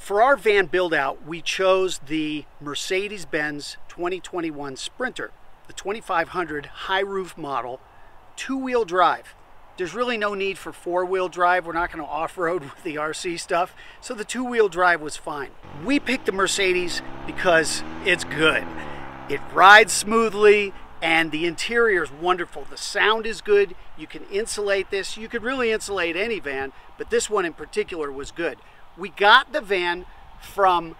For our van build out, we chose the Mercedes-Benz 2021 Sprinter, the 2500 high roof model, two-wheel drive. There's really no need for four-wheel drive. We're not going to off-road with the RC stuff, so the two-wheel drive was fine. We picked the Mercedes because it's good. It rides smoothly, and the interior is wonderful. The sound is good. You can insulate this. You could really insulate any van, but this one in particular was good. We got the van from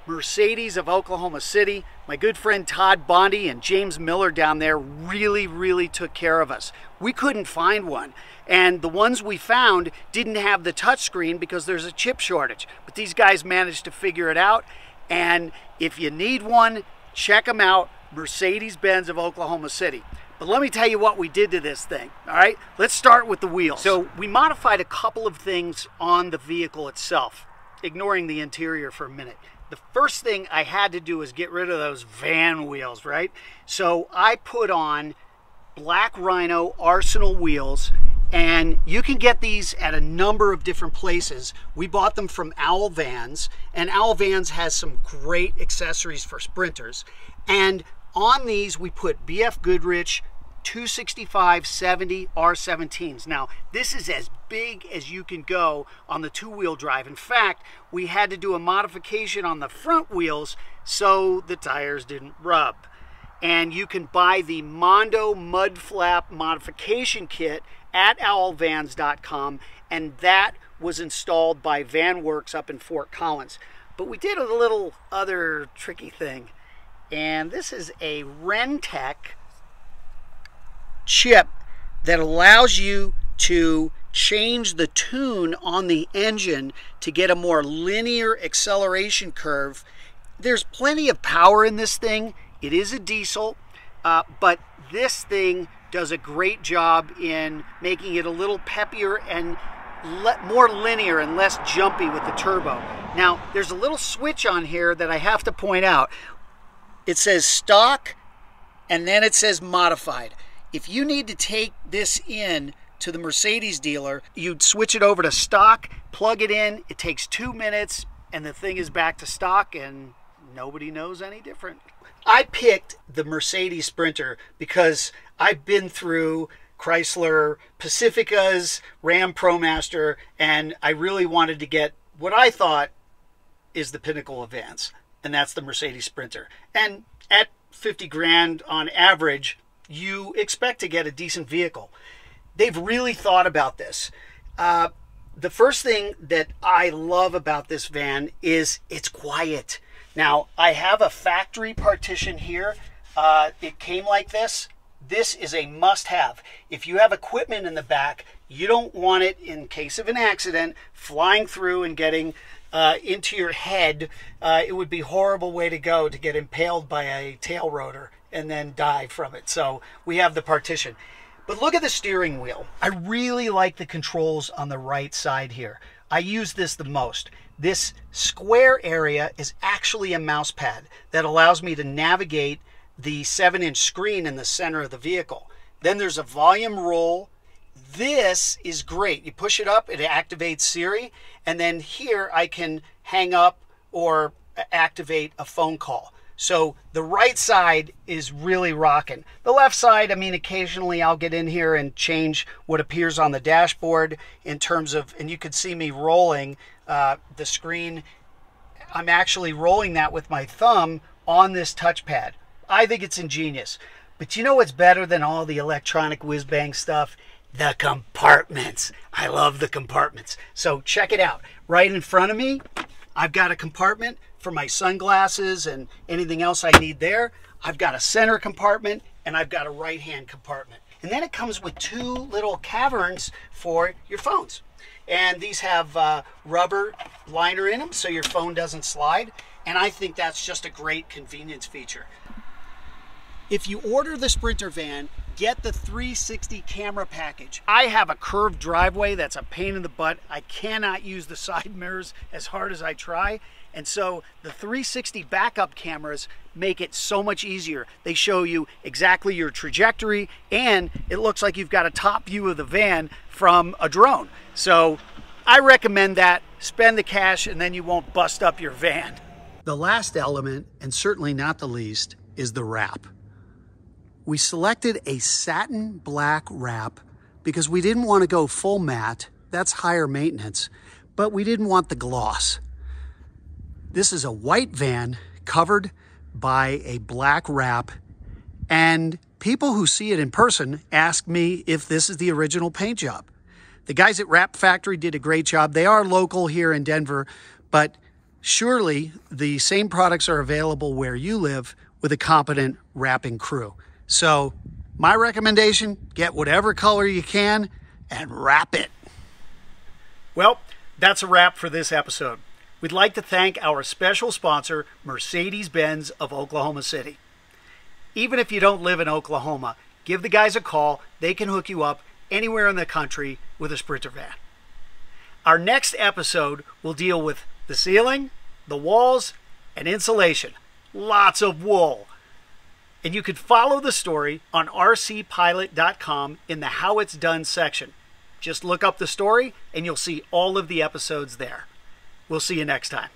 Mercedes of Oklahoma City. My good friend Todd Bondi and James Miller down there really took care of us. We couldn't find one, and the ones we found didn't have the touchscreen because there's a chip shortage, but these guys managed to figure it out. And if you need one, check them out, Mercedes-Benz of Oklahoma City. But let me tell you what we did to this thing. All right, let's start with the wheels. So we modified a couple of things on the vehicle itself, ignoring the interior for a minute. The first thing I had to do is get rid of those van wheels, right? So I put on Black Rhino Arsenal wheels, and you can get these at a number of different places. We bought them from Owl Vans, and Owl Vans has some great accessories for sprinters. And on these, we put BF Goodrich 265/70 R17s. Now, this is as big as you can go on the two-wheel drive. In fact, we had to do a modification on the front wheels so the tires didn't rub. And you can buy the Mondo Mud Flap Modification Kit at owlvans.com, and that was installed by VanWorks up in Fort Collins. But we did a little other tricky thing, and this is a Rentec chip that allows you to change the tune on the engine to get a more linear acceleration curve. There's plenty of power in this thing. It is a diesel, but this thing does a great job in making it a little peppier and more linear and less jumpy with the turbo. Now, there's a little switch on here that I have to point out. It says stock, and then it says modified. If you need to take this in to the Mercedes dealer, you'd switch it over to stock, plug it in, it takes 2 minutes, and the thing is back to stock, and nobody knows any different. I picked the Mercedes Sprinter because I've been through Chrysler Pacificas, Ram ProMaster, and I really wanted to get what I thought is the pinnacle of vans, and that's the Mercedes Sprinter. And at 50 grand on average, you expect to get a decent vehicle. They've really thought about this. The first thing that I love about this van is it's quiet. Now, I have a factory partition here. It came like this. This is a must-have. If you have equipment in the back, you don't want it, in case of an accident, flying through and getting into your head. It would be a horrible way to go, to get impaled by a tail rotor and then die from it. So we have the partition. But look at the steering wheel. I really like the controls on the right side here. I use this the most. This square area is actually a mouse pad that allows me to navigate the 7-inch screen in the center of the vehicle. Then there's a volume roll. This is great. You push it up, it activates Siri, and then here I can hang up or activate a phone call. So the right side is really rocking. The left side, I mean, occasionally I'll get in here and change what appears on the dashboard in terms of, and you can see me rolling the screen. I'm actually rolling that with my thumb on this touchpad. I think it's ingenious. But you know what's better than all the electronic whiz-bang stuff? The compartments. I love the compartments. So check it out. Right in front of me, I've got a compartment for my sunglasses and anything else I need there. I've got a center compartment, and I've got a right-hand compartment. And then it comes with 2 little caverns for your phones. And these have rubber liner in them so your phone doesn't slide. And I think that's just a great convenience feature. If you order the Sprinter van, get the 360 camera package. I have a curved driveway that's a pain in the butt. I cannot use the side mirrors as hard as I try. And so the 360 backup cameras make it so much easier. They show you exactly your trajectory, and it looks like you've got a top view of the van from a drone. So I recommend that spend the cash, and then you won't bust up your van. The last element, and certainly not the least, is the wrap. We selected a satin black wrap because we didn't want to go full matte. That's higher maintenance, but we didn't want the gloss. This is a white van covered by a black wrap, and people who see it in person ask me if this is the original paint job. The guys at Wrap Factory did a great job. They are local here in Denver, but surely the same products are available where you live with a competent wrapping crew. So my recommendation, get whatever color you can and wrap it. Well, that's a wrap for this episode. We'd like to thank our special sponsor, Mercedes-Benz of Oklahoma City. Even if you don't live in Oklahoma, give the guys a call. They can hook you up anywhere in the country with a Sprinter van. Our next episode will deal with the ceiling, the walls, and insulation. Lots of wool. And you can follow the story on rcpilot.com in the How It's Done section. Just look up the story and you'll see all of the episodes there. We'll see you next time.